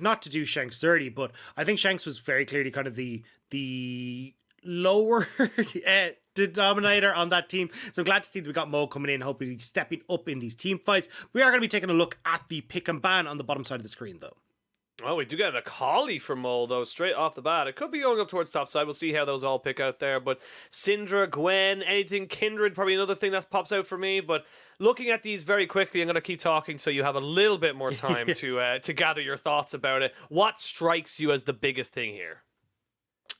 not to do Shanks dirty, but I think Shanks was very clearly kind of the lower denominator on that team. So I'm glad to see that we got Mo coming in, hopefully stepping up in these team fights. We are going to be taking a look at the pick and ban on the bottom side of the screen, though. Oh, we do get an Akali from Mole, though, straight off the bat. It could be going up towards top side. We'll see how those all pick out there. But Syndra, Gwen, anything, Kindred, probably another thing that pops out for me. But looking at these very quickly, I'm going to keep talking so you have a little bit more time to gather your thoughts about it. What strikes you as the biggest thing here?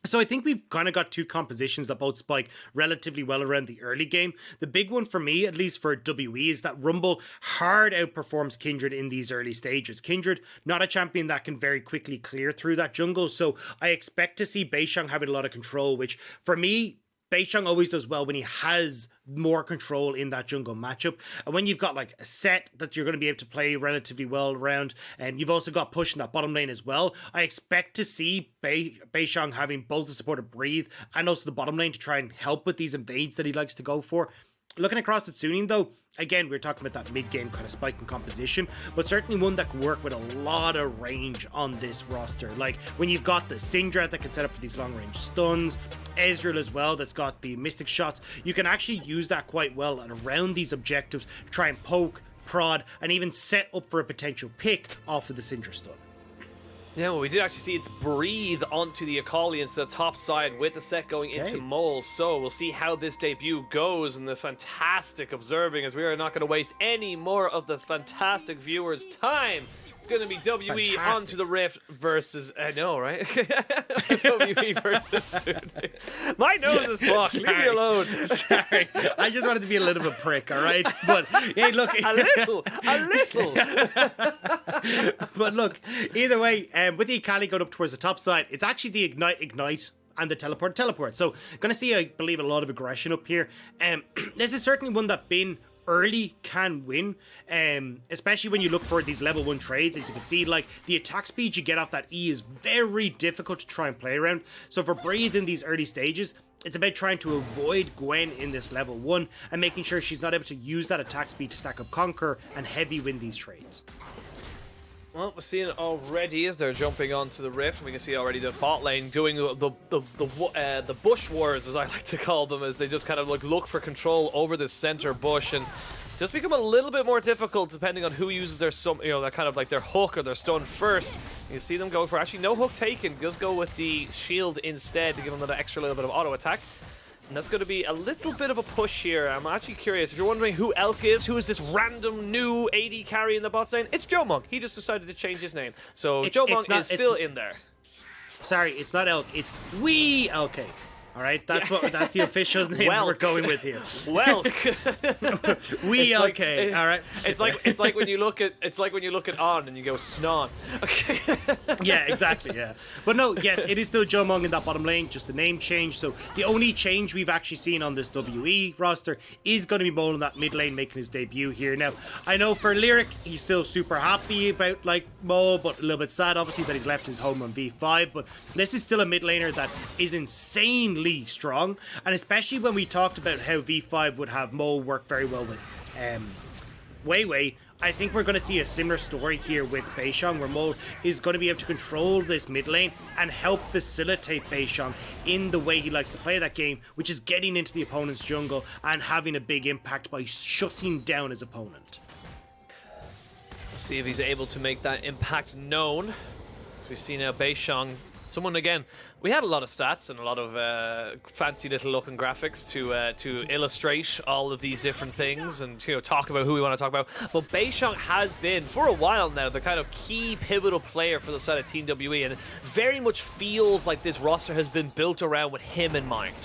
So I think we've kind of got two compositions that both spike relatively well around the early game. The big one for me, at least for WE, is that Rumble hard outperforms Kindred in these early stages. Kindred, not a champion that can very quickly clear through that jungle, so I expect to see Beishang having a lot of control, which for me, Beishang always does well when he has more control in that jungle matchup. And when you've got like a Sett that you're going to be able to play relatively well around, and you've also got push in that bottom lane as well, I expect to see Beishang having both the support of Breathe and also the bottom lane to try and help with these invades that he likes to go for. Looking across at Suning though, again, we're talking about that mid-game kind of spike in composition, but certainly one that can work with a lot of range on this roster. Like when you've got the Syndra that can set up for these long-range stuns, Ezreal as well that's got the mystic shots, you can actually use that quite well and around these objectives, try and poke, prod, and even set up for a potential pick off of the Syndra stun. Yeah, well, we did actually see it's Breathe onto the Akali into the top side with the Sett going into Mole. So we'll see how this debut goes and the fantastic observing, as we are not going to waste any more of the fantastic viewers' time. It's going to be WE onto the Rift versus... I know, right? WE versus Sunday. My nose is blocked. Leave me alone. Sorry. I just wanted to be a little bit of a prick, all right? But, hey, look... A little. But look, either way, with the Akali going up towards the top side, it's actually the Ignite, and the teleport. So, going to see, I believe, a lot of aggression up here. This is certainly one that Bin early can win, especially when you look for these level 1 trades. As you can see, like the attack speed you get off that E is very difficult to try and play around. So for Breathe in these early stages, it's about trying to avoid Gwen in this level 1 and making sure she's not able to use that attack speed to stack up Conquer and heavy win these trades. Well, we're seeing it already as they're jumping onto the Rift. We can see already the bot lane doing the bush wars, as I like to call them, as they just kind of like look for control over this center bush, and just become a little bit more difficult depending on who uses their that kind of like their hook or their stun first. You see them go for actually no hook taken, just go with the shield instead to give them that extra little bit of auto attack. And that's going to be a little bit of a push here. I'm actually curious, if you're wondering who Elk is, who is this random new AD carry in the bot lane, it's Joe Monk. He just decided to change his name. So Joe Monk is still in there. Sorry, it's not Elk, it's LK. All right, that's the official name we're going with here. Well, okay. All right. It's like when you look at On and you go Snon. Okay. Yeah, exactly. Yeah, but no, yes, it is still Joe Mung in that bottom lane, just the name change. So the only change we've actually seen on this WE roster is going to be Mo in that mid lane making his debut here. Now, I know for Lyric, he's still super happy about like Mo, but a little bit sad obviously that he's left his home on V5. But this is still a mid laner that is insanely strong, and especially when we talked about how V5 would have Mo work very well with Wei, I think we're going to see a similar story here with Beishang, where Mo is going to be able to control this mid lane and help facilitate Beishang in the way he likes to play that game, which is getting into the opponent's jungle and having a big impact by shutting down his opponent. We'll see if he's able to make that impact known. As we see now, Beishang, someone again, we had a lot of stats and a lot of fancy little looking graphics to illustrate all of these different things and talk about who we want to talk about. But Beishang has been, for a while now, the kind of key pivotal player for the side of Team WE, and it very much feels like this roster has been built around with him in mind.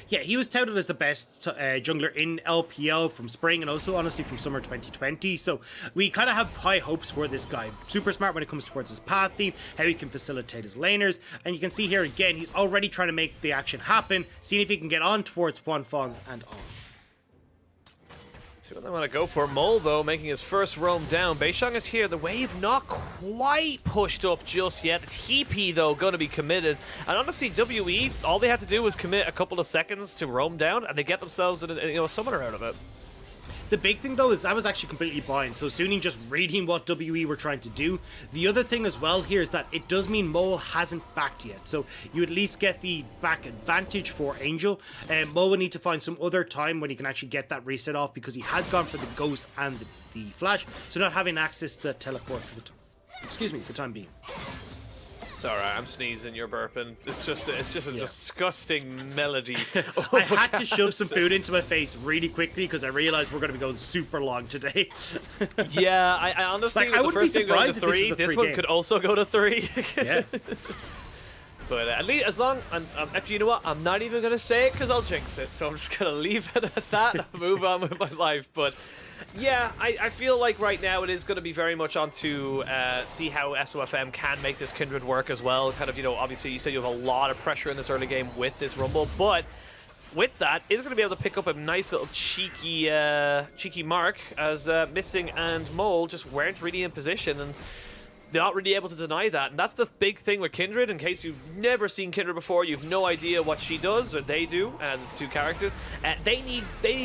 Yeah, he was touted as the best jungler in LPL from spring and also honestly from summer 2020. So we kind of have high hopes for this guy. Super smart when it comes towards his path theme, how he can facilitate his laners. And you can see here again, he's already trying to make the action happen, seeing if he can get on towards Huanfeng and on. See what they want to go for. Mole, though, making his first roam down. Beishang is here. The wave not quite pushed up just yet. TP, though, going to be committed. And honestly, WE, all they had to do was commit a couple of seconds to roam down, and they get themselves a summoner out of it. The big thing though is I was actually completely blind, so Suning just reading what WE were trying to do. The other thing as well here is that it does mean Mole hasn't backed yet, so you at least get the back advantage for Angel. Mole will need to find some other time when he can actually get that reset off, because he has gone for the Ghost and the Flash, so not having access to the teleport for the time being. It's alright, I'm sneezing, you're burping. It's just a disgusting melody. I had to shove some food into my face really quickly because I realized we're going to be going super long today. Yeah, I honestly, like, with the first game going to 3, this one could also go to 3. Yeah. But at least, as long, actually, you know what? I'm not even going to say it because I'll jinx it. So I'm just going to leave it at that and move on with my life. But yeah, I feel like right now it is going to be very much on to see how SofM can make this Kindred work as well. Kind of, you know, obviously you said you have a lot of pressure in this early game with this Rumble, but with that, is going to be able to pick up a nice little cheeky mark, as Missing and Mole just weren't really in position, and they're not really able to deny that. And that's the big thing with Kindred. In case you've never seen Kindred before, you've no idea what she does, or they do, as it's 2 characters. They need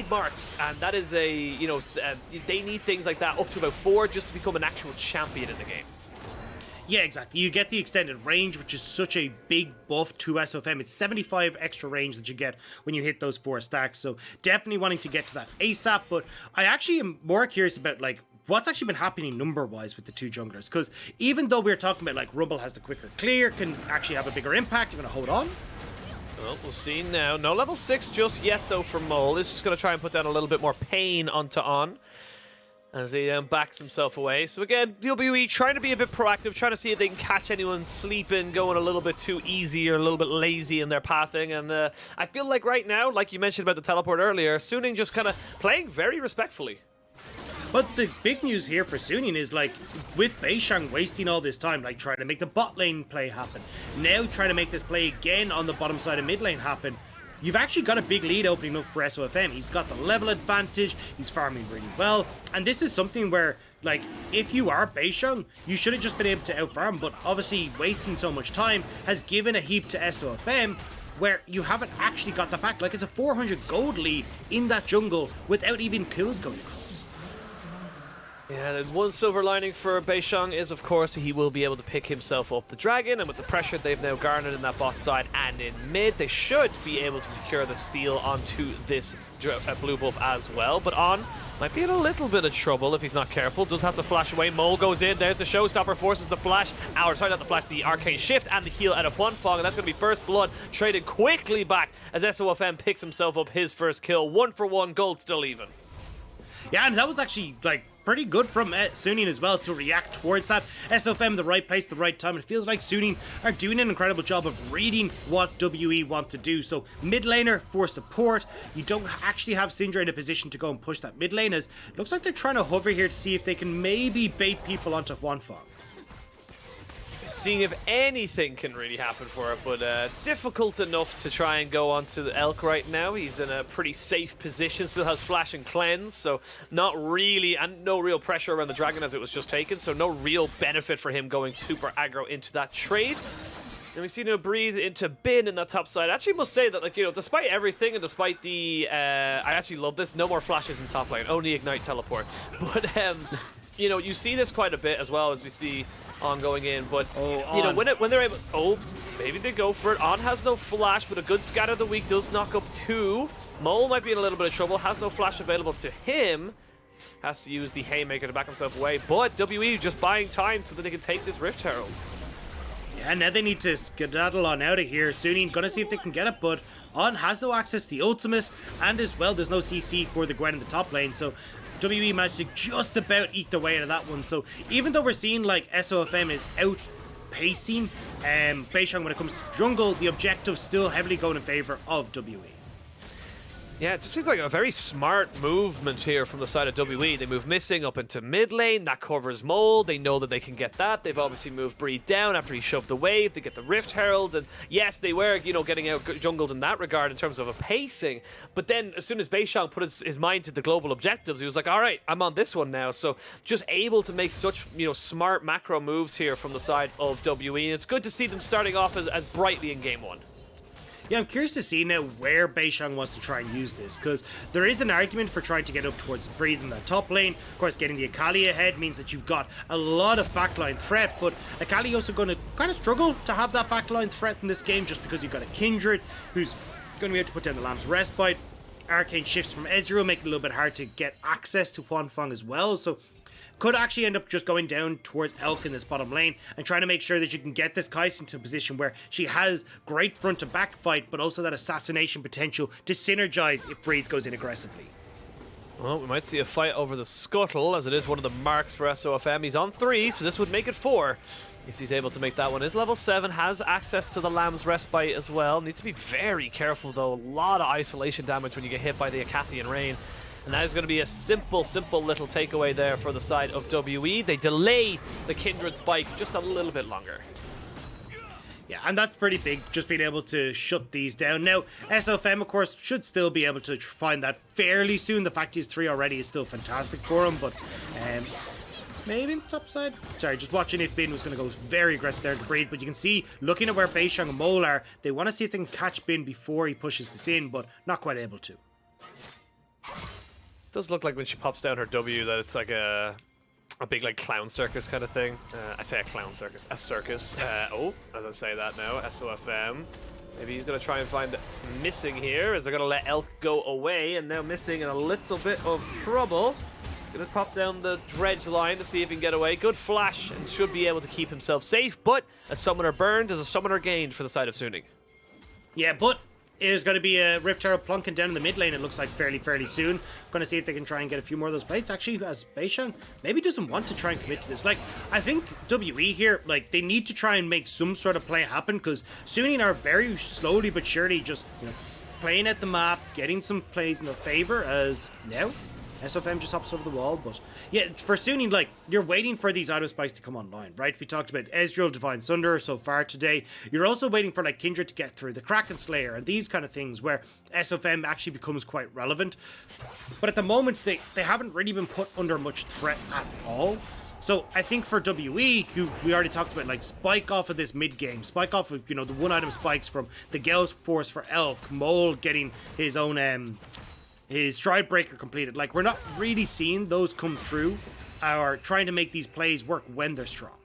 marks, and that is a, you know, they need things like that up to about 4 just to become an actual champion in the game. Yeah, exactly. You get the extended range, which is such a big buff to SofM. It's 75 extra range that you get when you hit those 4 stacks. So definitely wanting to get to that ASAP. But I actually am more curious about, like, what's actually been happening number-wise with the 2 junglers. Because even though we're talking about, like, Rumble has the quicker clear, can actually have a bigger impact, you're going to hold on. Well, we'll see now. No level 6 just yet, though, for Mole. He's just going to try and put down a little bit more pain onto On, as he backs himself away. So again, WWE trying to be a bit proactive, trying to see if they can catch anyone sleeping, going a little bit too easy or a little bit lazy in their pathing. And I feel like right now, like you mentioned about the teleport earlier, Suning just kind of playing very respectfully. But the big news here for Suning is, like, with Beishang wasting all this time, like, trying to make the bot lane play happen, now trying to make this play again on the bottom side of mid lane happen, you've actually got a big lead opening up for SofM. He's got the level advantage, he's farming really well, and this is something where, like, if you are Beishang, you should have just been able to outfarm, but obviously wasting so much time has given a heap to SofM, where you haven't actually got the back. Like, it's a 400 gold lead in that jungle without even kills going across. Yeah, and one silver lining for Beishang is, of course, he will be able to pick himself up the dragon, and with the pressure they've now garnered in that bot side and in mid, they should be able to secure the steal onto this blue buff as well. But On might be in a little bit of trouble if he's not careful. Does have to flash away. Mole goes in. There's the showstopper, forces the flash. Sorry, not the flash, the arcane shift and the heal out of Huanfeng, and that's going to be first blood traded quickly back as SofM picks himself up his first kill. 1-for-1, gold still even. Yeah, and that was actually, like, pretty good from Suning as well to react towards that. SofM the right place, the right time. It feels like Suning are doing an incredible job of reading what WE want to do. So mid laner for support. You don't actually have Syndra in a position to go and push that mid lane, as it looks like they're trying to hover here to see if they can maybe bait people onto Huanfeng. Seeing if anything can really happen for it, but difficult enough to try and go onto the Elk right now. He's in a pretty safe position, still has Flash and Cleanse, so not really, and no real pressure around the Dragon as it was just taken, so no real benefit for him going super aggro into that trade. And we see him breathe into Bin in that top side. I actually must say that, like, you know, despite everything and despite the, I actually love this, no more flashes in top lane, only Ignite Teleport. But, you know, you see this quite a bit as well as we see On going in, but you know, when they're able, maybe they go for it. On has no flash, but a good scatter of the week does knock up 2. Mole might be in a little bit of trouble, has no flash available to him, has to use the Haymaker to back himself away, but WE just buying time so that they can take this Rift Herald. Yeah, now they need to skedaddle on out of here. Suning gonna see if they can get it, but On has no access to the ultimate, and as well there's no CC for the Gwen in the top lane, so WE managed to just about eke their way out of that one. So even though we're seeing, like, SofM is outpacing Beishang when it comes to jungle, the objective's still heavily going in favor of WE. Yeah, it just seems like a very smart movement here from the side of WE. They move Missing up into mid lane, that covers Mole, they know that they can get that. They've obviously moved Breed down after he shoved the wave to get the Rift Herald, and yes, they were, you know, getting out jungled in that regard in terms of a pacing, but then as soon as Beishang put his mind to the global objectives, he was like, alright, I'm on this one now. So just able to make such, you know, smart macro moves here from the side of WE, and it's good to see them starting off as brightly in game 1. Yeah, I'm curious to see now where Beishang wants to try and use this, because there is an argument for trying to get up towards Breed in the top lane. Of course, getting the Akali ahead means that you've got a lot of backline threat, but Akali also going to kind of struggle to have that backline threat in this game, just because you've got a Kindred who's going to be able to put down the Lamb's Respite. Arcane shifts from Ezreal make it a little bit hard to get access to Huanfeng as well, so could actually end up just going down towards Elk in this bottom lane and trying to make sure that you can get this Kaisa into a position where she has great front to back fight, but also that assassination potential to synergize if Breathe goes in aggressively. Well, we might see a fight over the Scuttle, as it is one of the marks for SofM. He's on 3, so this would make it 4. If he's able to make that one. Is level 7, has access to the Lamb's Respite as well. Needs to be very careful though. A lot of isolation damage when you get hit by the Acathian Rain. And that is going to be a simple little takeaway there for the side of WE. They delay the Kindred spike just a little bit longer. Yeah, and that's pretty big, just being able to shut these down. Now, SofM, of course, should still be able to find that fairly soon. The fact he's 3 already is still fantastic for him, but maybe in the top side. Sorry, just watching if Bin was going to go very aggressive there to Breed, but you can see, looking at where Beishang and Mole are, they want to see if they can catch Bin before he pushes this in, but not quite able to. Does look like when she pops down her W that it's like a big like clown circus kind of thing. I say a clown circus, a circus. Oh, as I say that now, SofM. Maybe he's going to try and find missing here, as they're going to let Elk go away, and now missing in a little bit of trouble. Going to pop down the dredge line to see if he can get away. Good flash, and should be able to keep himself safe, but a summoner burned is a summoner gained for the side of Suning. Yeah, but there's going to be a Rift Herald plunking down in the mid lane, it looks like, fairly soon. Going to see if they can try and get a few more of those plates. Actually, as Beishang maybe doesn't want to try and commit to this. Like, I think WE here, like, they need to try and make some sort of play happen, because Suning are very slowly but surely just, you know, playing at the map, getting some plays in their favor, as now SofM just hops over the wall. But yeah, for Suning, like, you're waiting for these auto spikes to come online, right? We talked about Ezreal, Divine Sunder so far today. You're also waiting for, like, Kindred to get through, the Kraken Slayer, and these kind of things where SofM actually becomes quite relevant. But at the moment, they haven't really been put under much threat at all. So I think for WE, who we already talked about, like, spike off of this mid game, spike off of, you know, the one item spikes from the Gale Force for Elk, Mole getting his own his Stride Breaker completed. Like, we're not really seeing those come through or trying to make these plays work when they're strong.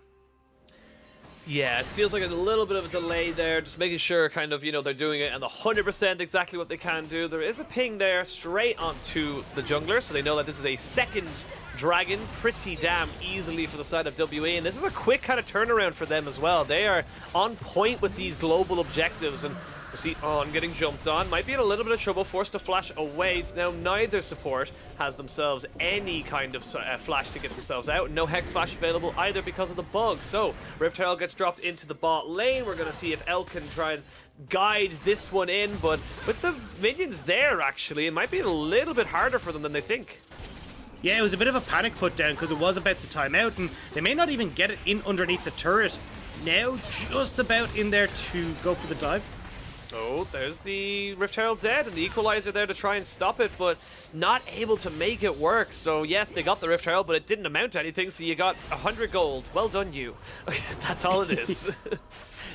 Yeah, it feels like a little bit of a delay there, just making sure kind of, you know, they're doing it and the 100% exactly what they can do. There is a ping there straight onto the jungler, so they know that this is a second dragon pretty damn easily for the side of WE, and this is a quick kind of turnaround for them as well. They are on point with these global objectives, and we see On getting jumped on, might be in a little bit of trouble, forced to flash away. So now neither support has themselves any kind of flash to get themselves out. No Hex Flash available either because of the bug. So Rift Herald gets dropped into the bot lane. We're going to see if Elk can try and guide this one in, but with the minions there, actually, it might be a little bit harder for them than they think. Yeah, it was a bit of a panic put down because it was about to time out, and they may not even get it in underneath the turret. Now just about in there to go for the dive. Oh, there's the Rift Herald dead, and the Equalizer there to try and stop it, but not able to make it work. So yes, they got the Rift Herald, but it didn't amount to anything, so you got 100 gold. Well done, you. That's all it is.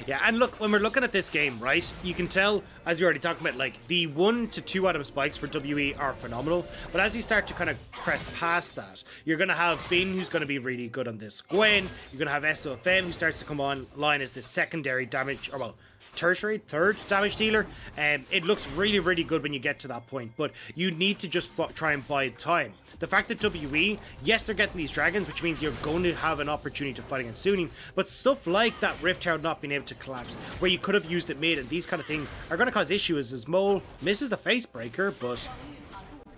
Yeah, and look, when we're looking at this game, right, you can tell, as we already talked about, like, the 1 to 2 item spikes for WE are phenomenal, but as you start to kind of press past that, you're going to have Bin, who's going to be really good on this Gwen, you're going to have SofM, who starts to come online as the secondary damage, or well, third damage dealer. It looks really good when you get to that point, but you need to just try and bide time. The fact that WE, yes, they're getting these dragons, which means you're going to have an opportunity to fight against Suning, but stuff like that Rift Herald not being able to collapse, where you could have used it mid, and these kind of things are going to cause issues, as Mole misses the face breaker, but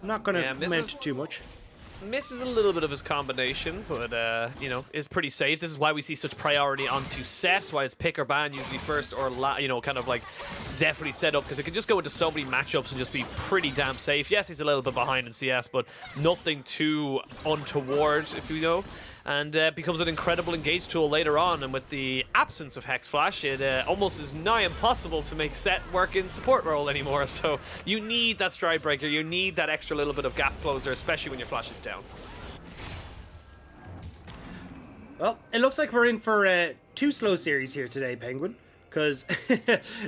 I'm not going to mention too much. Misses a little bit of his combination, but, you know, is pretty safe. This is why we see such priority onto Sett, why it's pick or ban usually first, or, you know, kind of like definitely set up, because it can just go into so many matchups and just be pretty damn safe. Yes, he's a little bit behind in CS, but nothing too untoward, if you know. And becomes an incredible engage tool later on, and with the absence of Hex Flash, it almost is nigh impossible to make Sett work in support role anymore. So you need that Stride Breaker, you need that extra little bit of gap closer, especially when your flash is down. Well, it looks like we're in for 2 slow series here today, Penguin. because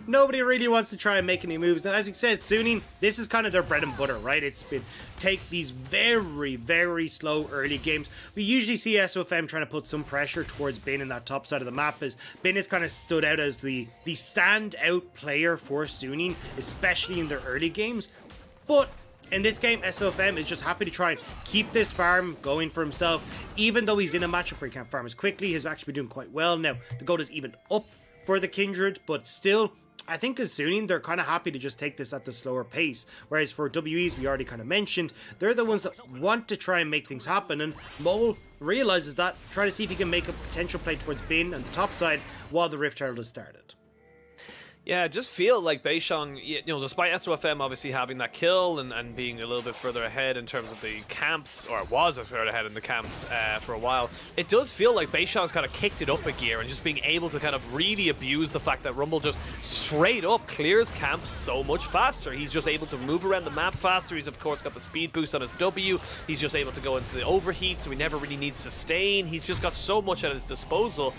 nobody really wants to try and make any moves. Now, as we said, Suning, this is kind of their bread and butter, right? It's been take these very, very slow early games. We usually see SofM trying to put some pressure towards Bin in that top side of the map, as Bin has kind of stood out as the standout player for Suning, especially in their early games. But in this game, SofM is just happy to try and keep this farm going for himself, even though he's in a matchup where he can't farm as quickly. He's actually been doing quite well. Now, the gold is even up for the Kindred, but still, I think as Suning, they're kind of happy to just take this at the slower pace. Whereas for WEs, we already kind of mentioned, they're the ones that want to try and make things happen, and Mole realizes that, trying to see if he can make a potential play towards Bin on the top side while the Rift Herald has started. Yeah, I just feel like Beishang, you know, despite SofM obviously having that kill and being a little bit further ahead in terms of the camps, or was a further ahead in the camps for a while, it does feel like Beishang's kind of kicked it up a gear and just being able to kind of really abuse the fact that Rumble just straight up clears camps so much faster. He's just able to move around the map faster. He's of course got the speed boost on his W. He's just able to go into the overheat, so he never really needs sustain. He's just got so much at his disposal.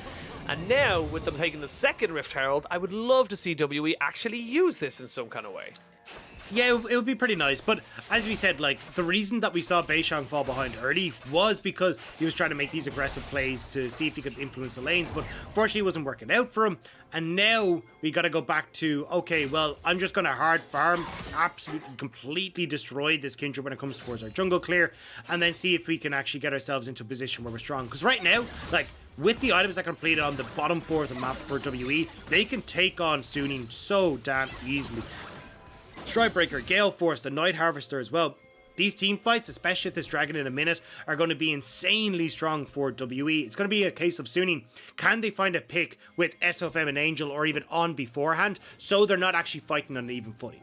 And now, with them taking the second Rift Herald, I would love to see WE actually use this in some kind of way. Yeah, it would be pretty nice, but as we said, like, the reason that we saw Beishang fall behind early was because he was trying to make these aggressive plays to see if he could influence the lanes, but fortunately it wasn't working out for him, and now we gotta go back to, okay, well, I'm just gonna hard farm, absolutely, completely destroy this Kindred when it comes towards our jungle clear, and then see if we can actually get ourselves into a position where we're strong, because right now, like, with the items that are completed on the bottom 4 of the map for WE, they can take on Suning so damn easily. Strikebreaker, Gale Force, the Night Harvester as well. These team fights, especially at this dragon in a minute, are going to be insanely strong for WE. It's going to be a case of Suning. Can they find a pick with SofM and Angel, or even on beforehand, so they're not actually fighting on an even footing?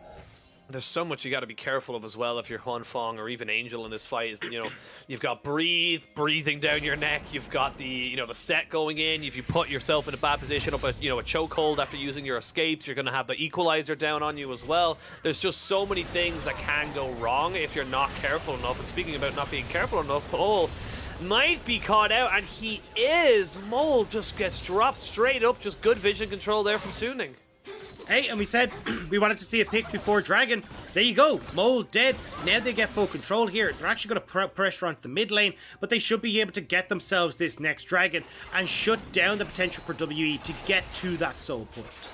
There's so much you got to be careful of as well if you're Huanfeng or even Angel in this fight. Is, you know, you've got breathing down your neck. You've got the, you know, the Sett going in. If you put yourself in a bad position up at, you know, a chokehold after using your escapes, you're going to have the equalizer down on you as well. There's just so many things that can go wrong if you're not careful enough. And speaking about not being careful enough, Mole might be caught out, and he is. Mole just gets dropped straight up. Just good vision control there from Suning. Hey, and we said we wanted to see a pick before Dragon. There you go. Mole dead. Now they get full control here. They're actually going to pressure onto the mid lane, but they should be able to get themselves this next Dragon and shut down the potential for WE to get to that soul point.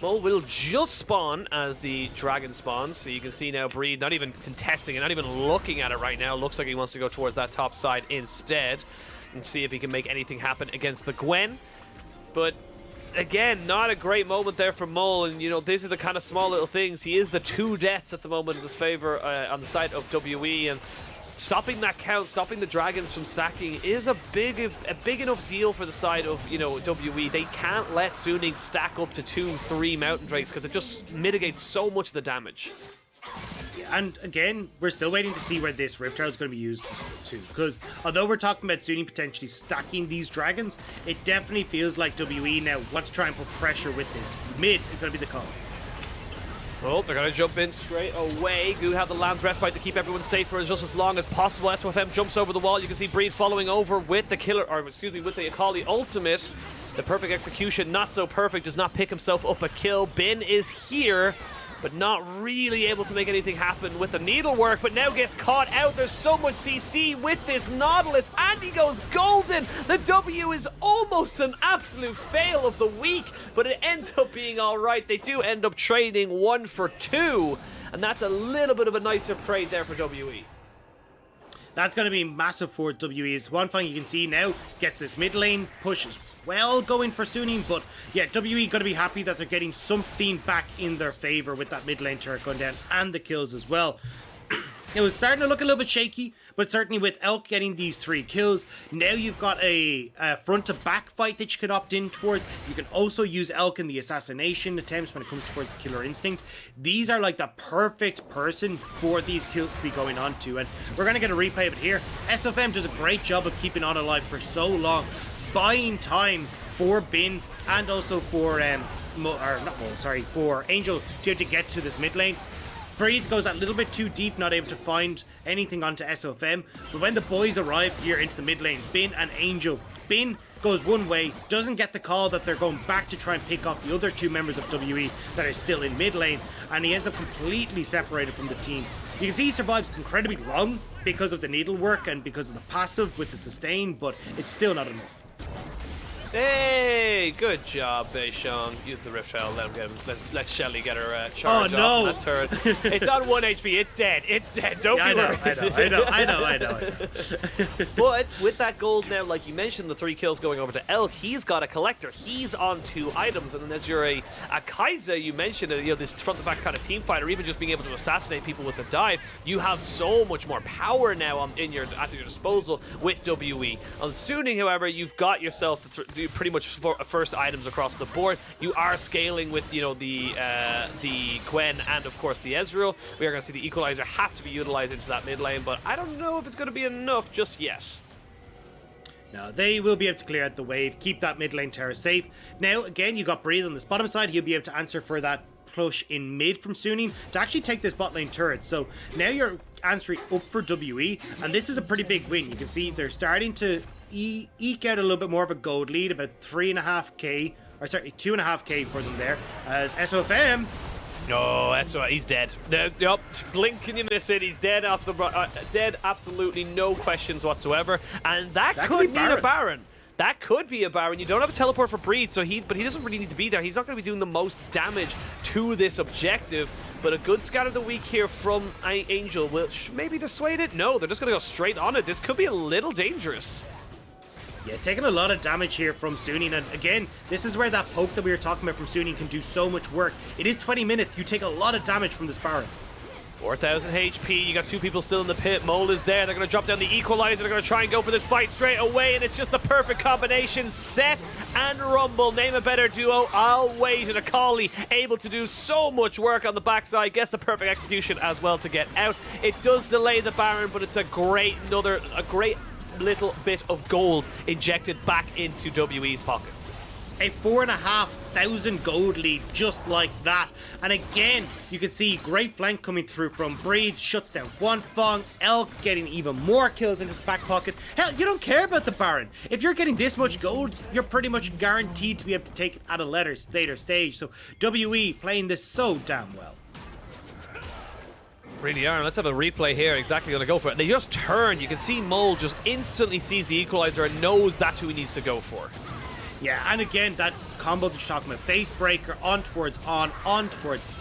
Mole will just spawn as the Dragon spawns, so you can see now Breed not even contesting and not even looking at it right now. Looks like he wants to go towards that top side instead and see if he can make anything happen against the Gwen. But again, not a great moment there for Mole, and you know, these are the kind of small little things. He is the 2 deaths at the moment in his favor on the side of WE, and stopping that count, stopping the dragons from stacking is a big enough deal for the side of, you know, WE. They can't let Suning stack up to 2-3 Mountain Drakes because it just mitigates so much of the damage. And again, we're still waiting to see where this Rift Herald is going to be used to, because although we're talking about Suning potentially stacking these dragons, it definitely feels like WE now wants to try and put pressure with this. Mid is going to be the call. Oh, they're going to jump in straight away. Goo have the Lamb's Respite to keep everyone safe for just as long as possible. SofM jumps over the wall. You can see Breed following over with the killer, or excuse me, with the Akali ultimate. The perfect execution, not so perfect, does not pick himself up a kill. Bin is here, but not really able to make anything happen with the needlework, but now gets caught out. There's so much CC with this Nautilus, and he goes golden. The W is almost an absolute fail of the week, but it ends up being all right. They do end up trading 1 for 2, and that's a little bit of a nicer trade there for WE. That's going to be massive for WE's. Huanfeng, you can see now, gets this mid lane, pushes well going for Suning, but yeah, WE going to be happy that they're getting something back in their favor with that mid lane turret going down and the kills as well. It was starting to look a little bit shaky, but certainly with Elk getting these 3 kills, now you've got a front-to-back fight that you could opt in towards. You can also use Elk in the assassination attempts when it comes towards the Killer Instinct. These are like the perfect person for these kills to be going on to, and we're going to get a replay of it here. SofM does a great job of keeping on alive for so long, buying time for Bin and also for for Angel to get to this mid lane. Breed goes a little bit too deep, not able to find anything onto SofM. But when the boys arrive here into the mid lane, Bin and Angel, Bin goes one way, doesn't get the call that they're going back to try and pick off the other 2 members of WE that are still in mid lane, and he ends up completely separated from the team. You can see he survives incredibly long because of the needlework and because of the passive with the sustain, but it's still not enough. Hey, good job, Beishang. Use the Rift Hell, let Shelly get her charge off on that turret. It's on 1 HP, it's dead, don't be worried. I know. But with that gold now, like you mentioned, the 3 kills going over to Elk, he's got a collector, he's on 2 items, and then as you're a Kaisa, you mentioned, this front-to-back kind of team fight, or even just being able to assassinate people with a dive, you have so much more power now at your disposal with WE. On Suning, however, you've got yourself pretty much first items across the board. You are scaling with the Gwen and of course the Ezreal. We are going to see the Equalizer have to be utilized into that mid lane, but I don't know if it's going to be enough just yet. No, they will be able to clear out the wave, keep that mid lane tower safe. Now again, you got Breathe on this bottom side. He'll be able to answer for that push in mid from Suning to actually take this bot lane turret. So now you're answering up for WE, and this is a pretty big win. You can see they're starting to eke out a little bit more of a gold lead, about 3.5k, or certainly 2.5k for them there, as SofM. No, he's dead. Yup, blink and you miss it. He's dead off the dead. Absolutely no questions whatsoever, and that could mean a Baron. That could be a Baron. You don't have a teleport for Breed, but he doesn't really need to be there. He's not going to be doing the most damage to this objective. But a good scatter of the week here from Angel will maybe dissuade it. No, they're just going to go straight on it. This could be a little dangerous. Yeah, taking a lot of damage here from Suning, and again, this is where that poke that we were talking about from Suning can do so much work. It is 20 minutes. You take a lot of damage from this Baron. 4,000 HP, you got 2 people still in the pit. Mole is there, they're going to drop down the Equalizer, they're going to try and go for this fight straight away, and it's just the perfect combination. Sett and Rumble, name a better duo, I'll wait, and Akali able to do so much work on the backside, gets the perfect execution as well to get out. It does delay the Baron, but it's a great little bit of gold injected back into WE's pockets. A 4,500 gold lead just like that. And again, you can see great flank coming through from Breed, shuts down Huanfeng, Elk getting even more kills in his back pocket. Hell, you don't care about the Baron. If you're getting this much gold, you're pretty much guaranteed to be able to take it at a later stage. So WE playing this so damn well. Really are. Let's have a replay here. Exactly going to go for it. They just turn. You can see Mole just instantly sees the Equalizer and knows that's who he needs to go for. Yeah, and again, that combo that you're talking about, Face Breaker, on towards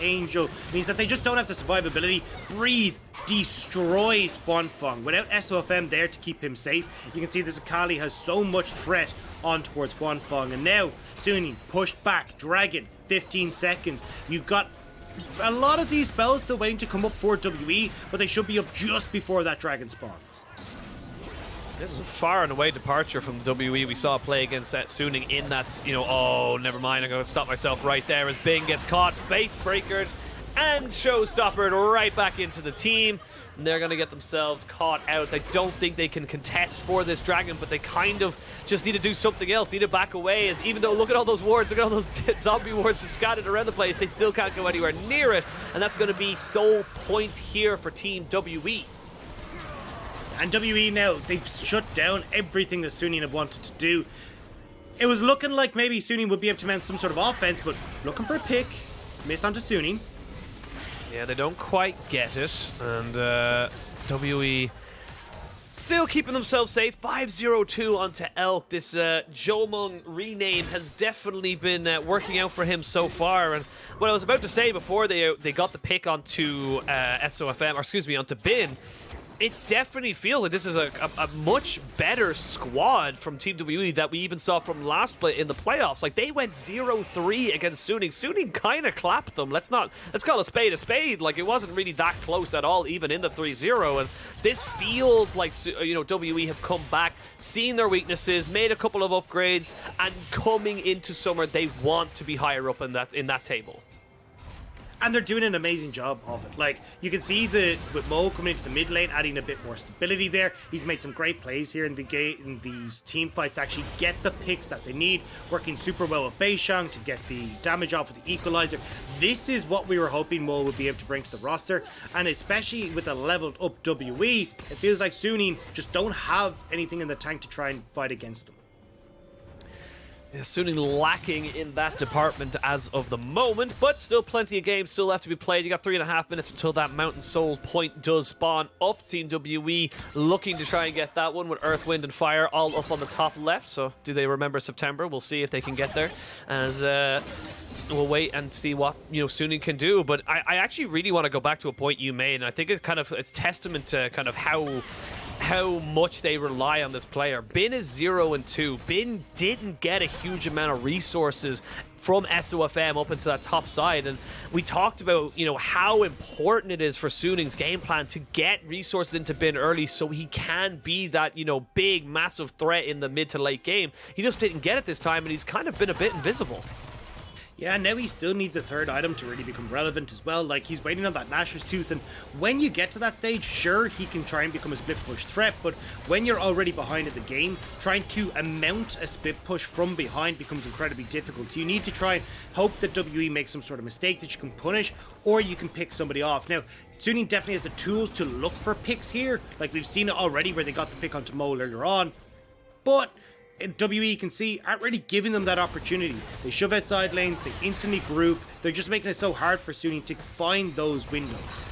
Angel, means that they just don't have the survivability. Breathe destroys Huanfeng. Without SofM there to keep him safe, you can see this Akali has so much threat on towards Huanfeng. And now, Suning, pushed back, Dragon, 15 seconds. You've got a lot of these spells still waiting to come up for WE, but they should be up just before that Dragon spawns. This is a far and away departure from the WE we saw play against Suning in that, oh, never mind, I'm going to stop myself right there as Bing gets caught, face breakered, and showstoppered right back into the team. And they're going to get themselves caught out. I don't think they can contest for this Dragon, but they kind of just need to do something else, need to back away. As even though, look at all those wards, look at all those zombie wards just scattered around the place, they still can't go anywhere near it. And that's going to be sole point here for Team WE. And WE now, they've shut down everything that Suning have wanted to do. It was looking like maybe Suning would be able to mount some sort of offense, but looking for a pick, missed onto Suning. Yeah, they don't quite get it, and WE still keeping themselves safe. 5-0-2 onto Elk. This Jomung rename has definitely been working out for him so far. And what I was about to say before they got the pick onto SofM, or excuse me, onto Bin, it definitely feels like this is a much better squad from Team WE that we even saw from last play in the playoffs. Like, they went 0-3 against Suning. Suning kind of clapped them. Let's call a spade a spade. Like, it wasn't really that close at all, even in the 3-0. And this feels like, WE have come back, seen their weaknesses, made a couple of upgrades, and coming into summer, they want to be higher up in that table. And they're doing an amazing job of it. Like, you can see with Mo coming into the mid lane, adding a bit more stability there. He's made some great plays here in these team fights to actually get the picks that they need. Working super well with Beishang to get the damage off with the Equalizer. This is what we were hoping Mo would be able to bring to the roster. And especially with a leveled up WE, it feels like Suning just don't have anything in the tank to try and fight against them. Suning lacking in that department as of the moment, but still plenty of games still left to be played. You got 3.5 minutes until that Mountain Soul point does spawn up. Team WE looking to try and get that one with Earth, Wind, and Fire all up on the top left. So do they remember September? We'll see if they can get there. As we'll wait and see what Suning can do. But I actually really want to go back to a point you made, and I think it's testament to kind of how much they rely on this player. Bin is 0-2. Bin didn't get a huge amount of resources from SofM up into that top side, and we talked about how important it is for Suning's game plan to get resources into Bin early so he can be that big massive threat in the mid to late game. He just didn't get it this time, and he's kind of been a bit invisible. Yeah, now he still needs a third item to really become relevant as well. Like, he's waiting on that Nashor's Tooth, and when you get to that stage, sure, he can try and become a split push threat, but when you're already behind in the game, trying to mount a split push from behind becomes incredibly difficult. You need to try and hope that WE makes some sort of mistake that you can punish, or you can pick somebody off. Now, Suning definitely has the tools to look for picks here. Like, we've seen it already where they got the pick onto Mole earlier on, but WE, you can see, aren't really giving them that opportunity. They shove out side lanes, they instantly group, they're just making it so hard for Suning to find those windows.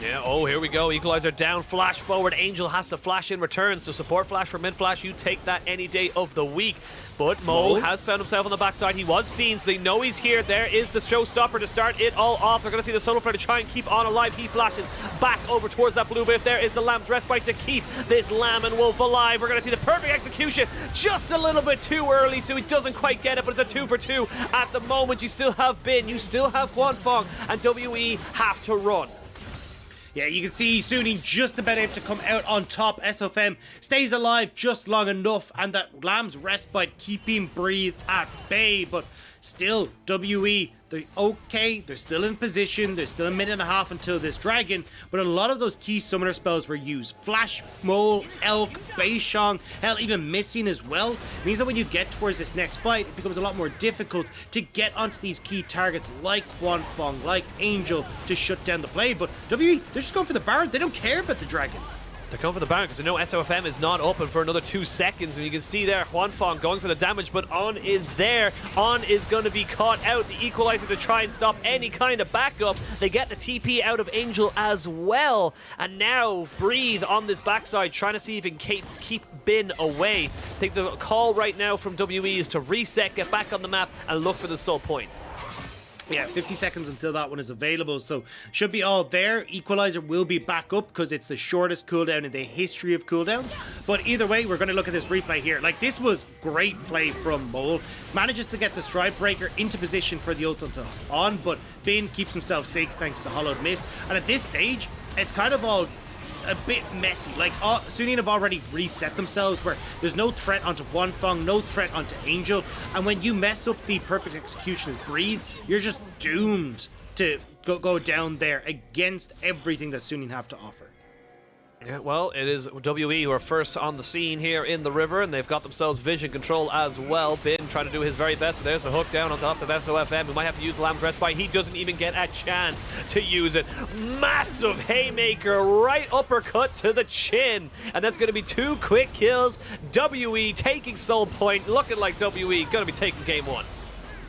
Yeah, oh, here we go. Equalizer down, flash forward. Angel has to flash in return, so support flash for mid flash. You take that any day of the week. But Mole has found himself on the backside. He was seen, so they know he's here. There is the showstopper to start it all off. They're going to see the solo flare to try and keep on alive. He flashes back over towards that blue buff. There is the Lamb's Respite to keep this Lamb and Wolf alive. We're going to see the perfect execution. Just a little bit too early, so he doesn't quite get it, but it's a 2 for 2. At the moment, you still have Bin, you still have Huanfeng, and WE have to run. Yeah, you can see Suning just about able to come out on top. SofM stays alive just long enough, and that Lamb's Respite keeping Breathe at bay, but still, WE, they're okay, they're still in position, there's still a minute and a half until this dragon, but a lot of those key summoner spells were used. Flash, Mole, Elk, Beishang, hell, even Missing as well. It means that when you get towards this next fight, it becomes a lot more difficult to get onto these key targets like Huanfeng, like Angel, to shut down the play, but WE, they're just going for the Baron, they don't care about the dragon. They're going for the Baron because they know SofM is not open for another 2 seconds. And you can see there, Huanfeng going for the damage, but On is there. On is going to be caught out. The Equalizer to try and stop any kind of backup. They get the TP out of Angel as well. And now Breathe on this backside, trying to see if he can keep Bin away. I think the call right now from WE is to reset, get back on the map, and look for the soul point. Yeah, 50 seconds until that one is available, so should be all there. Equalizer will be back up because it's the shortest cooldown in the history of cooldowns. But either way, we're going to look at this replay here. Like, this was great play from Mole. Manages to get the Stride Breaker into position for the ult on, but Bin keeps himself safe thanks to Hollowed Mist. And at this stage, it's kind of all a bit messy. Like, Suning have already reset themselves where there's no threat onto Huanfeng, no threat onto Angel, and when you mess up the perfect execution as Breathe, you're just doomed to go down there against everything that Suning have to offer. Yeah, well, it is WE who are first on the scene here in the river, and they've got themselves vision control as well. Bin trying to do his very best, but there's the hook down on top of SofM. We might have to use Lamb's Respite. He doesn't even get a chance to use it. Massive haymaker, right uppercut to the chin, and that's going to be 2 quick kills. WE taking soul point, looking like WE going to be taking game 1.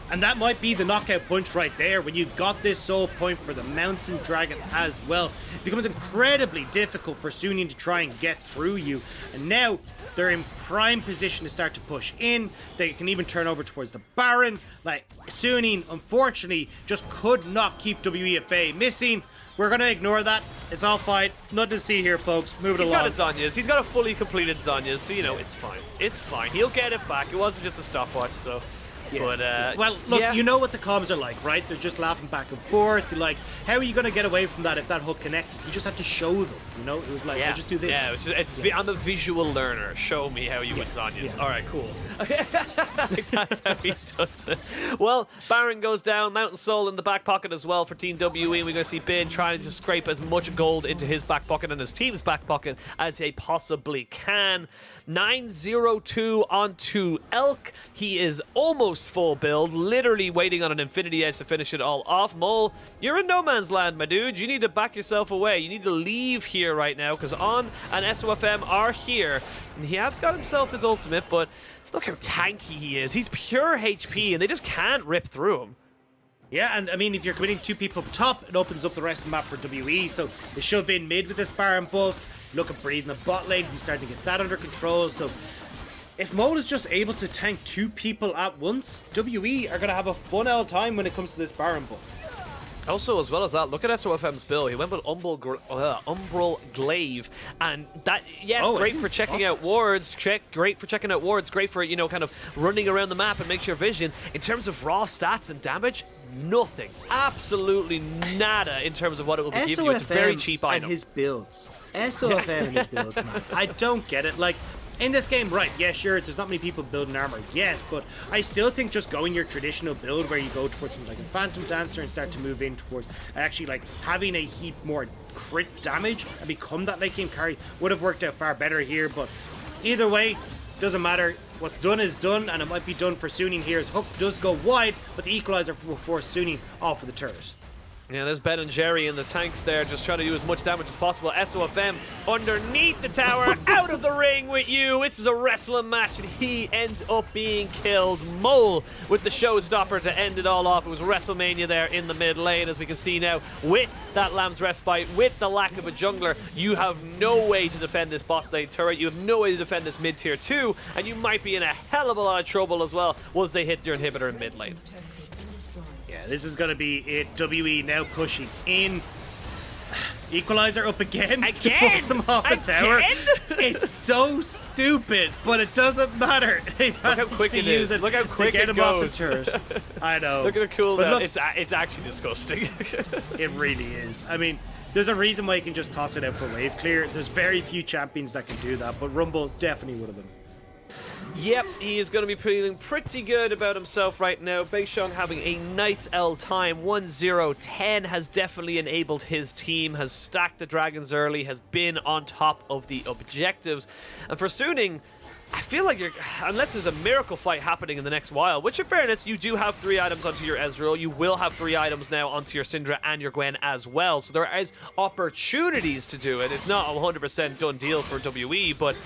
And that might be the knockout punch right there. When you got this soul point for the Mountain Dragon as well, it becomes incredibly difficult for Suning to try and get through you. And now they're in prime position to start to push in. They can even turn over towards the Baron. Like, Suning, unfortunately, just could not keep WE at bay. Missing. We're going to ignore that. It's all fine. Nothing to see here, folks. Move it along. He's got his Zhonya's. He's got a fully completed Zhonya's, so, it's fine. It's fine. He'll get it back. It wasn't just a stopwatch, so... Yeah. But, well, look, yeah. You know what the comms are like, right? They're just laughing back and forth. They're like, how are you going to get away from that if that hook connected? You just have to show them, It was like, just do this. Yeah, I'm a visual learner. Show me how you would Zhonya's. Yeah. All right, cool. That's how he does it. Well, Baron goes down. Mountain Soul in the back pocket as well for Team WE. We're going to see Bin trying to scrape as much gold into his back pocket and his team's back pocket as he possibly can. 9-0-2 onto Elk. He is almost full build, literally waiting on an Infinity Edge to finish it all off. Mole, you're in no man's land, my dude. You need to back yourself away. You need to leave here right now because On and SofM are here. He has got himself his ultimate, but Look how tanky he is. He's pure HP, and they just can't rip through him. Yeah, and I mean, if you're committing 2 people up top, it opens up the rest of the map for WE. So they shove in mid with this Baron buff. Look at Breeze in the bot lane. He's starting to get that under control. So if Mole is just able to tank 2 people at once, WE are going to have a fun old time when it comes to this Baron buff. Also, as well as that, look at SofM's build. He went with Umbral Glaive, and that, yes, great for checking out wards. Great for checking out wards. Great for, you know, kind of running around the map and makes your vision. In terms of raw stats and damage, nothing, absolutely nada in terms of what it will be giving you. It's a very cheap item. And his builds, SofM and his builds, man. I don't get it. Like, in this game, right, yeah, sure, there's not many people building armor, yes, but I still think just going your traditional build where you go towards something like a Phantom Dancer and start to move in towards actually like having a heap more crit damage and become that late game carry would have worked out far better here, but either way, doesn't matter. What's done is done, and it might be done for Suning here. His hook does go wide, but the equalizer will force Suning off of the turret. Yeah, there's Ben and Jerry in the tanks there, just trying to do as much damage as possible. SofM underneath the tower, out of the ring with you. This is a wrestling match, and he ends up being killed. Mole with the showstopper to end it all off. It was WrestleMania there in the mid lane, as we can see now. With that Lamb's Respite, with the lack of a jungler, you have no way to defend this bot lane turret. You have no way to defend this mid tier 2, and you might be in a hell of a lot of trouble as well once they hit your inhibitor in mid lane. Yeah, this is going to be it. WE now pushing in. Equalizer up again to force them off the tower. It's so stupid, but it doesn't matter. They Look how quick it is. Look how quick to get it him off goes. the turret. I know. Look at the cooldown. Look, it's actually disgusting. It really is. I mean, there's a reason why you can just toss it out for wave clear. There's very few champions that can do that, but Rumble definitely would have been. Yep, he is going to be feeling pretty good about himself right now. Beishang having a nice L time. 1-0-10 has definitely enabled his team, has stacked the dragons early, has been on top of the objectives. And for Suning, I feel like unless there's a miracle fight happening in the next while, which in fairness, you do have 3 items onto your Ezreal. You will have 3 items now onto your Syndra and your Gwen as well. So there is opportunities to do it. It's not a 100% done deal for WE, but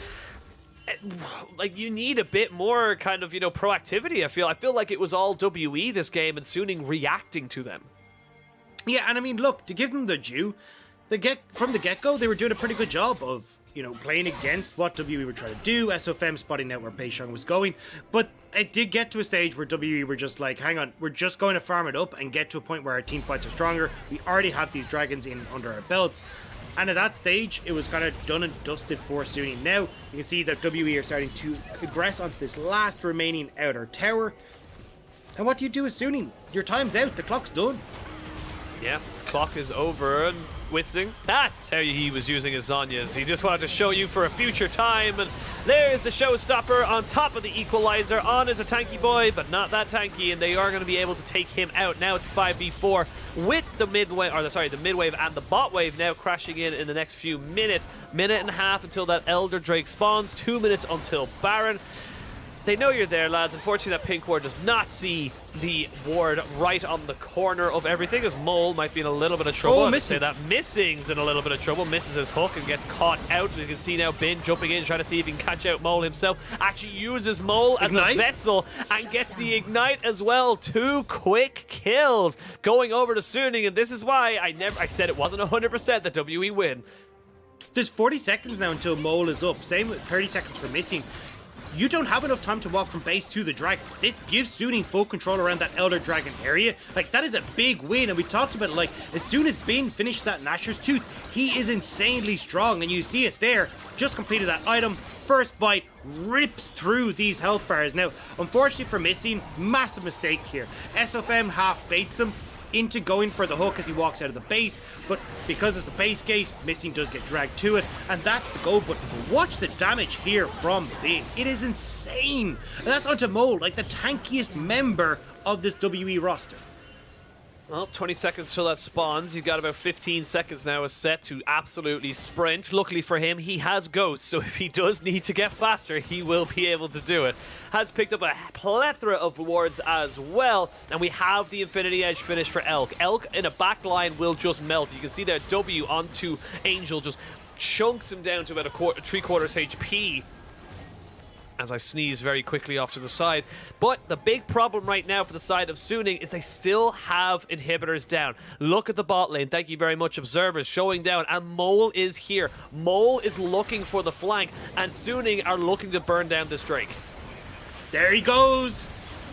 like, you need a bit more kind of, you know, proactivity. I feel like it was all WE this game and Suning reacting to them. Yeah, and I mean, look, to give them the due, from the get-go, they were doing a pretty good job of, you know, playing against what WE were trying to do, SofM spotting out where Beishang was going, but it did get to a stage where WE were just like, hang on, we're just going to farm it up and get to a point where our team fights are stronger. We already have these dragons in under our belts. And at that stage, it was kind of done and dusted for Suning. Now, you can see that WE are starting to progress onto this last remaining outer tower. And what do you do with Suning? Your time's out. The clock's done. Yeah, clock is over, and Witzing, that's how he was using his Zhonya's. He just wanted to show you for a future time, and there's the showstopper on top of the equalizer. On is a tanky boy, but not that tanky, and they are going to be able to take him out. Now it's 5v4 with the midwave, the midwave and the bot wave now crashing in the next few minutes. Minute and a half until that Elder Drake spawns, 2 minutes until Baron. They know you're there, lads. Unfortunately, that pink ward does not see the ward right on the corner of everything, as Mole might be in a little bit of trouble. Oh, I would say that Missing's in a little bit of trouble. Misses his hook and gets caught out. We can see now Bin jumping in, trying to see if he can catch out Mole himself. Actually uses Mole as a vessel and gets the Ignite as well. 2 quick kills going over to Suning, and this is why I said it wasn't 100% that WE win. There's 40 seconds now until Mole is up. Same with 30 seconds for Missing. You don't have enough time to walk from base to the dragon. This gives Suning full control around that Elder Dragon area. Like, that is a big win, and we talked about it, like, as soon as Bin finished that Nashor's Tooth, he is insanely strong, and you see it there. Just completed that item. First bite rips through these health bars. Now, unfortunately for Missing, massive mistake here. SofM half baits him into going for the hook as he walks out of the base, but because it's the base gate, Missing does get dragged to it, and that's the go button. Watch the damage here from Bin. It is insane. And that's onto Mole, like the tankiest member of this WE roster. Well, 20 seconds till that spawns. He's got about 15 seconds now as Sett to absolutely sprint. Luckily for him, he has Ghost, so if he does need to get faster, he will be able to do it. Has picked up a plethora of wards as well, and we have the Infinity Edge finish for Elk. Elk in a back line will just melt. You can see there W onto Angel just chunks him down to about 3/4 HP. as I sneeze very quickly off to the side. But the big problem right now for the side of Suning is they still have inhibitors down. Look at the bot lane. Thank you very much, observers, showing down. And Mole is here. Mole is looking for the flank, and Suning are looking to burn down this Drake. There he goes.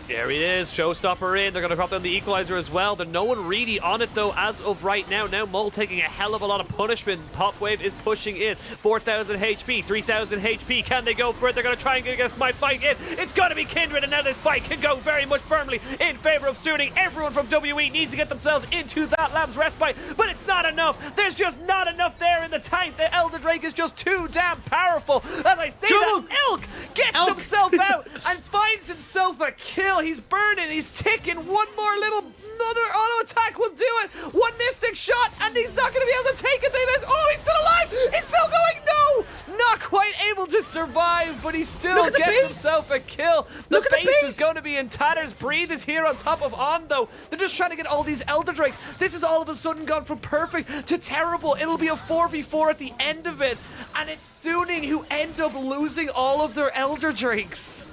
There he is, Showstopper in. They're going to drop down the Equalizer as well. There's no one really on it, though, as of right now. Now Mole taking a hell of a lot of punishment. Pop Wave is pushing in. 4,000 HP, 3,000 HP. Can they go for it? They're going to try and get a smite fight in. It's going to be Kindred, and now this fight can go very much firmly in favor of Suning. Everyone from WE needs to get themselves into that Lamb's Respite, but it's not enough. There's just not enough there in the tank. The Elder Drake is just too damn powerful. As I say that, Elk gets himself out and finds himself a kill. He's burning, he's ticking. One more little another auto attack will do it. One Mystic shot, and he's not going to be able to take it. Oh, he's still alive. He's still going. No, not quite able to survive, but he still gets himself a kill. The base is going to be in tatters. Breathe is here on top of On, though. They're just trying to get all these Elder Drakes. This has all of a sudden gone from perfect to terrible. It'll be a 4v4 at the end of it, and it's Suning who end up losing all of their Elder Drakes.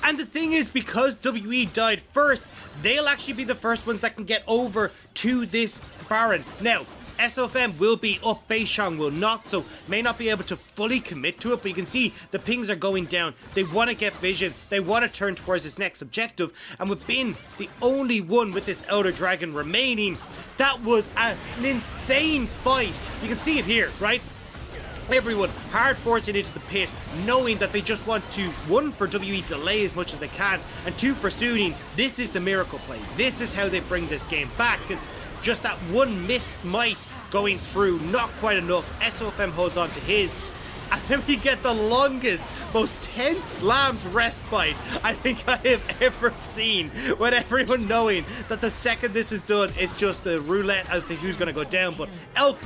And the thing is, because WE died first, they'll actually be the first ones that can get over to this Baron. Now, SofM will be up, Beishang will not, so may not be able to fully commit to it, but you can see the pings are going down. They want to get vision, they want to turn towards this next objective, and with Bin the only one with this Elder Dragon remaining, that was an insane fight. You can see it here, right? Everyone hard forcing into the pit, knowing that they just want to, one, for WE delay as much as they can, and two, for Suning. This is the miracle play. This is how they bring this game back. And just that one miss smite going through, not quite enough. SofM holds on to his, and then we get the longest, most tense Lamb's Respite I think I have ever seen, with everyone knowing that the second this is done, it's just the roulette as to who's going to go down. But Elk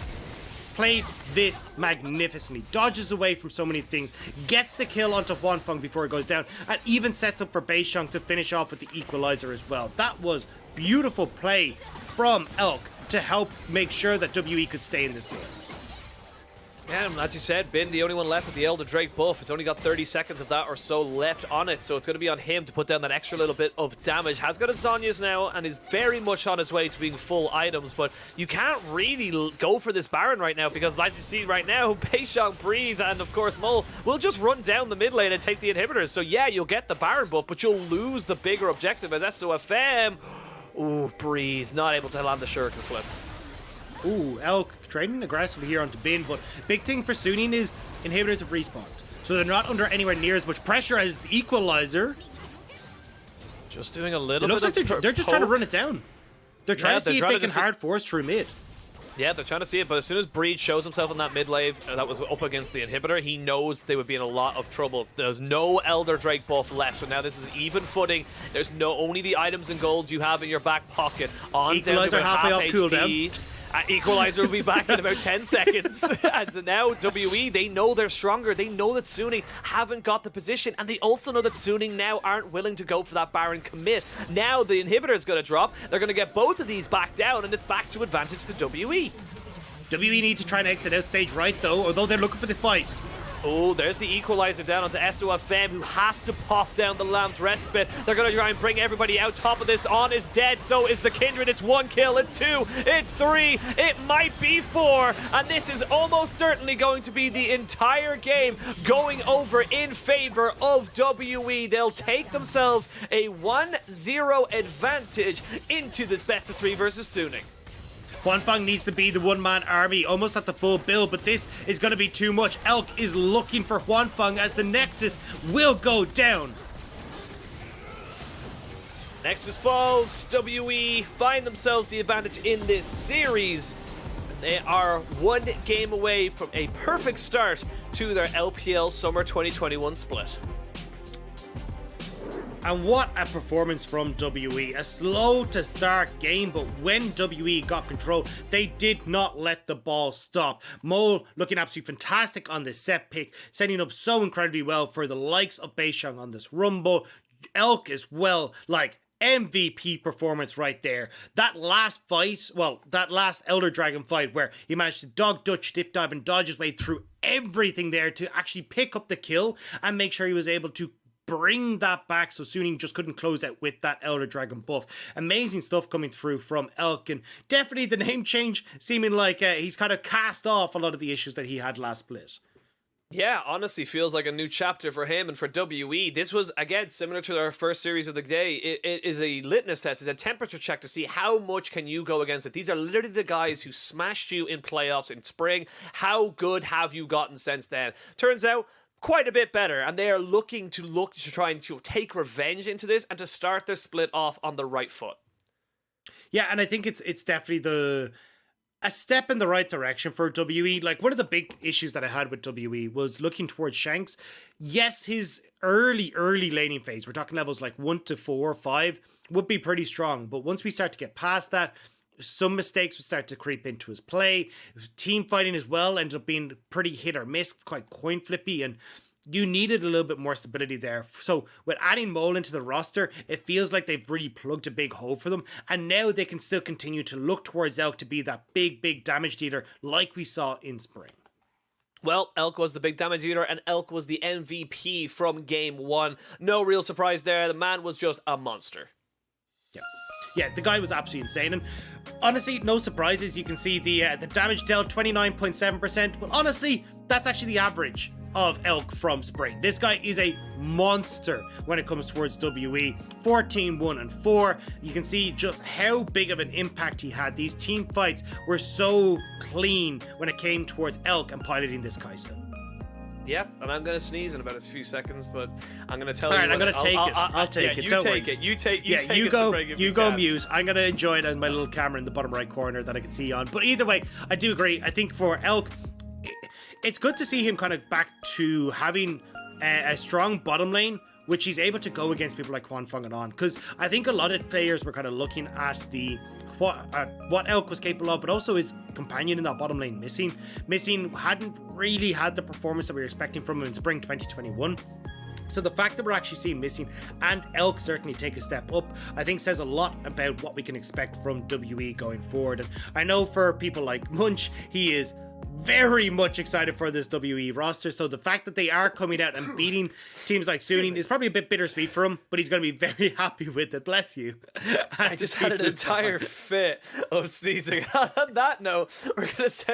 played this magnificently, dodges away from so many things, gets the kill onto Huanfeng before it goes down, and even sets up for Beishang to finish off with the Equalizer as well. That was beautiful play from Elk to help make sure that WE could stay in this game. Yeah, as you said, Bin, the only one left with the Elder Drake buff. It's only got 30 seconds of that or so left on it, so it's going to be on him to put down that extra little bit of damage. Has got his Zhonya's now and is very much on his way to being full items, but you can't really go for this Baron right now because, like you see right now, Beishang, Breathe, and of course Mole will just run down the mid lane and take the inhibitors. So yeah, you'll get the Baron buff, but you'll lose the bigger objective as SofM. Ooh, Breathe, not able to land the Shuriken flip. Ooh, Elk trading aggressively here onto Bin, but big thing for Suning is inhibitors have respawned, so they're not under anywhere near as much pressure as the Equalizer. Just doing a little bit of they're just trying to run it down. They're trying to see if they can hard force through mid. Yeah, they're trying to see it, but as soon as Breed shows himself in that mid lane that was up against the inhibitor, he knows they would be in a lot of trouble. There's no Elder Drake buff left, so now this is even footing. There's only the items and golds you have in your back pocket. On Equalizer down to halfway half off HP. cooldown. Equalizer will be back in about 10 seconds. And so now WE, they know they're stronger. They know that Suning haven't got the position, and they also know that Suning now aren't willing to go for that Baron commit. Now the inhibitor is going to drop. They're going to get both of these back down, and it's back to advantage to WE. WE need to try and exit out stage right, though, although they're looking for the fight. Oh, there's the Equalizer down onto SofM, who has to pop down the Lamb's Respite. They're going to try and bring everybody out. Top of this, On is dead, so is the Kindred. It's 1 kill, it's 2, it's 3, it might be 4. And this is almost certainly going to be the entire game going over in favor of WE. They'll take themselves a 1-0 advantage into this best of 3 versus Suning. Huanfeng needs to be the one-man army, almost at the full build, but this is going to be too much. Elk is looking for Huanfeng as the Nexus will go down. Nexus falls, WE find themselves the advantage in this series. They are 1 game away from a perfect start to their LPL Summer 2021 split. And what a performance from WE. A slow to start game, but when WE got control, they did not let the ball stop. Mole looking absolutely fantastic on this Sett pick, setting up so incredibly well for the likes of Beishang on this Rumble. Elk as well, like MVP performance right there. That last fight, well, that last Elder Dragon fight where he managed to dog Dutch dip dive and dodge his way through everything there to actually pick up the kill and make sure he was able to bring that back so Suning just couldn't close out with that Elder Dragon buff. Amazing stuff coming through from Elk, and definitely the name change seeming like he's kind of cast off a lot of the issues that he had last split. Yeah, honestly, feels like a new chapter for him and for WE. This was, again, similar to our first series of the day. It is a litmus test. It's a temperature check to see how much can you go against it. These are literally the guys who smashed you in playoffs in spring. How good have you gotten since then? Turns out, quite a bit better, and they are looking to try and to take revenge into this and to start their split off on the right foot. Yeah, and I think it's definitely a step in the right direction for WE. Like, one of the big issues that I had with WE was looking towards Shanks. Yes, his early laning phase, we're talking levels like 1 to 4, 5, would be pretty strong. But once we start to get past that, some mistakes would start to creep into his play. Team fighting as well ended up being pretty hit or miss, quite coin flippy, and you needed a little bit more stability there. So with adding Mole into the roster, it feels like they've really plugged a big hole for them. And now they can still continue to look towards Elk to be that big damage dealer like we saw in spring. Well, Elk was the big damage dealer, and Elk was the MVP from game 1. No real surprise there. The man was just a monster. Yeah, the guy was absolutely insane. And honestly, no surprises. You can see the damage dealt, 29.7%. Well, honestly, that's actually the average of Elk from spring. This guy is a monster when it comes towards WE. 14, 1, and 4. You can see just how big of an impact he had. These team fights were so clean when it came towards Elk and piloting this Kaisa. Yeah, and I'm gonna sneeze in about a few seconds, but I'm gonna tell you. All right, I'm gonna take it. I'll take it. Don't worry. You take it. You go mute. I'm gonna enjoy it as my little camera in the bottom right corner that I can see on. But either way, I do agree. I think for Elk, it's good to see him kind of back to having a strong bottom lane, which he's able to go against people like Huanfeng and on. Because I think a lot of players were kind of looking at what Elk was capable of, but also his companion in that bottom lane, Missing hadn't really had the performance that we were expecting from him in spring 2021. So the fact that we're actually seeing Missing and Elk certainly take a step up, I think says a lot about what we can expect from WE going forward. And I know for people like Munch, he is very much excited for this WE roster. So the fact that they are coming out and beating teams like Suning is probably a bit bittersweet for him, but he's going to be very happy with it. Bless you. I just had an entire fit of sneezing. On that note, we're going to